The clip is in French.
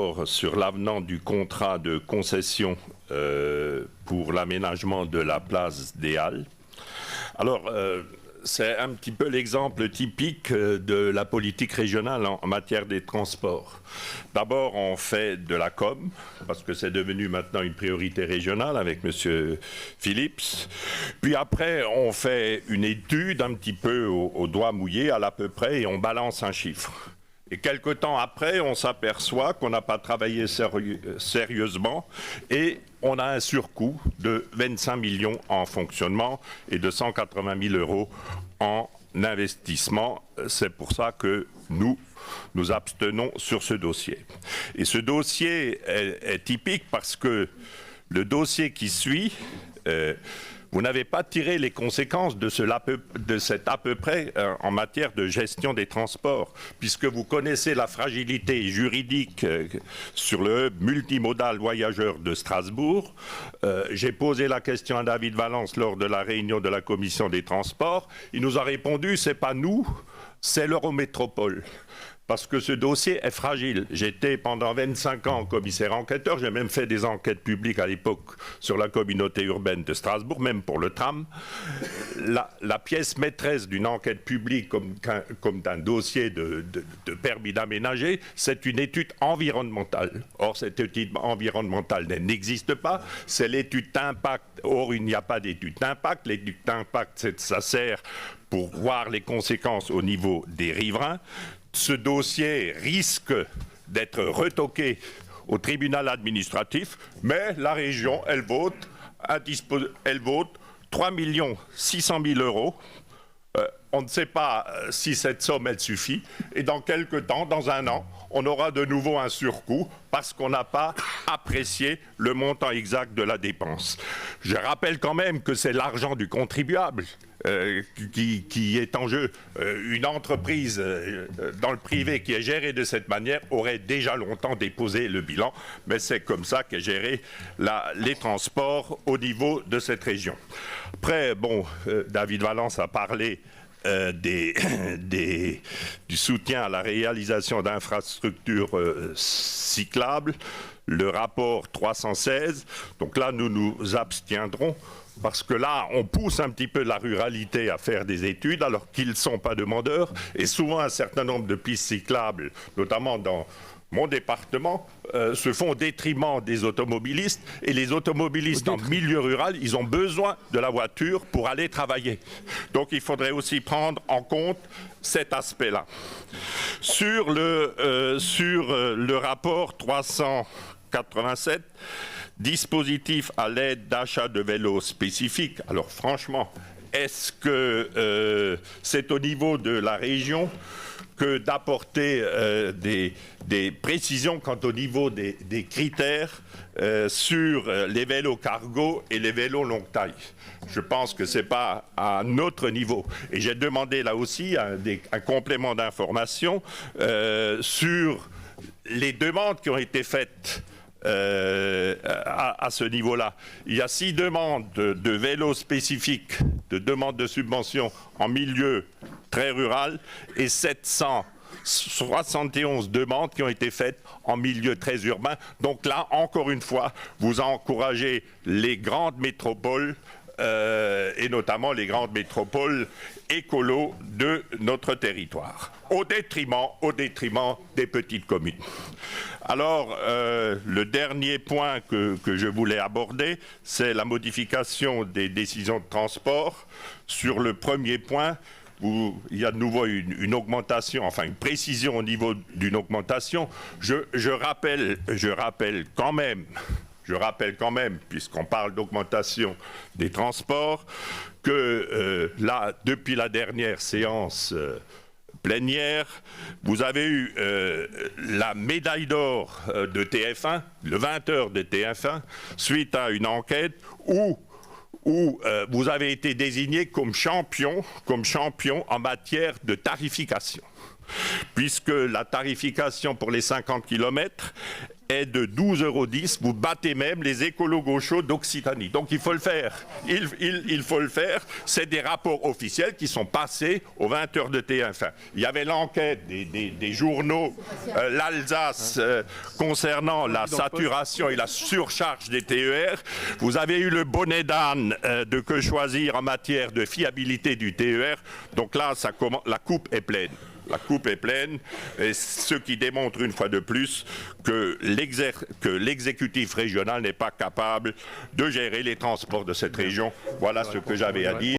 rapport sur l'avenant du contrat de concession pour l'aménagement de la place des Halles. Alors, c'est un petit peu l'exemple typique de la politique régionale en matière des transports. D'abord, on fait de la com, parce que c'est devenu maintenant une priorité régionale avec M. Phillips. Puis après, on fait une étude un petit peu au doigt mouillé, à l'à peu près, et on balance un chiffre. Et quelque temps après, on s'aperçoit qu'on n'a pas travaillé sérieusement et on a un surcoût de 25 millions en fonctionnement et de 180 000 euros en investissement. C'est pour ça que nous abstenons sur ce dossier. Et ce dossier est typique parce que le dossier qui suit... vous n'avez pas tiré les conséquences de cet à peu près en matière de gestion des transports, puisque vous connaissez la fragilité juridique sur le hub multimodal voyageur de Strasbourg. J'ai posé la question à David Valence lors de la réunion de la commission des transports. Il nous a répondu, c'est pas nous, c'est l'Eurométropole. Parce que ce dossier est fragile. J'étais pendant 25 ans commissaire enquêteur, j'ai même fait des enquêtes publiques à l'époque sur la communauté urbaine de Strasbourg, même pour le tram. La pièce maîtresse d'une enquête publique comme d'un dossier de permis d'aménager, c'est une étude environnementale. Or, cette étude environnementale n'existe pas, c'est l'étude d'impact. Or, il n'y a pas d'étude d'impact. L'étude d'impact, ça sert pour voir les conséquences au niveau des riverains. Ce dossier risque d'être retoqué au tribunal administratif, mais la région, elle vote 3 600 000 euros. On ne sait pas si cette somme, elle suffit. Et dans quelques temps, dans un an, on aura de nouveau un surcoût parce qu'on n'a pas apprécié le montant exact de la dépense. Je rappelle quand même que c'est l'argent du contribuable qui est en jeu. Une entreprise dans le privé qui est gérée de cette manière aurait déjà longtemps déposé le bilan, mais c'est comme ça qu'est géré les transports au niveau de cette région. Après, bon, David Valence a parlé du soutien à la réalisation d'infrastructures cyclables, le rapport 316. Donc là, nous nous abstiendrons parce que là, on pousse un petit peu la ruralité à faire des études alors qu'ils ne sont pas demandeurs. Et souvent, un certain nombre de pistes cyclables, notamment dans mon département, se font au détriment des automobilistes. Et les automobilistes en milieu rural, ils ont besoin de la voiture pour aller travailler. Donc il faudrait aussi prendre en compte cet aspect-là. Sur le rapport 387, dispositif à l'aide d'achat de vélos spécifiques. Alors franchement, est-ce que c'est au niveau de la région que d'apporter des précisions quant au niveau des critères sur les vélos cargo et les vélos longue taille? Je pense que ce n'est pas à notre niveau. Et j'ai demandé là aussi un complément d'information sur les demandes qui ont été faites à ce niveau-là. Il y a 6 demandes de vélos spécifiques, de demandes de subvention en milieu très rural et 771 demandes qui ont été faites en milieu très urbain. Donc là, encore une fois, vous encouragez les grandes métropoles et notamment les grandes métropoles écolos de notre territoire, au détriment des petites communes. Alors, le dernier point que je voulais aborder, c'est la modification des décisions de transport. Sur le premier point, où il y a de nouveau une augmentation, enfin une précision au niveau d'une augmentation. Je rappelle quand même, puisqu'on parle d'augmentation des transports, que là, depuis la dernière séance plénière, vous avez eu la médaille d'or de TF1, le 20h de TF1, suite à une enquête où vous avez été désigné comme champion en matière de tarification. Puisque la tarification pour les 50 km est de 12,10 €. Vous battez même les écolos gauchos d'Occitanie. Donc il faut le faire. Il faut le faire. C'est des rapports officiels qui sont passés aux 20 heures de TF1. Enfin, il y avait l'enquête des journaux, l'Alsace, concernant la saturation et la surcharge des TER. Vous avez eu le bonnet d'âne de Que Choisir en matière de fiabilité du TER. Donc là, la coupe est pleine. La coupe est pleine, et ce qui démontre une fois de plus que l'exécutif régional n'est pas capable de gérer les transports de cette région. Voilà ce que j'avais à dire.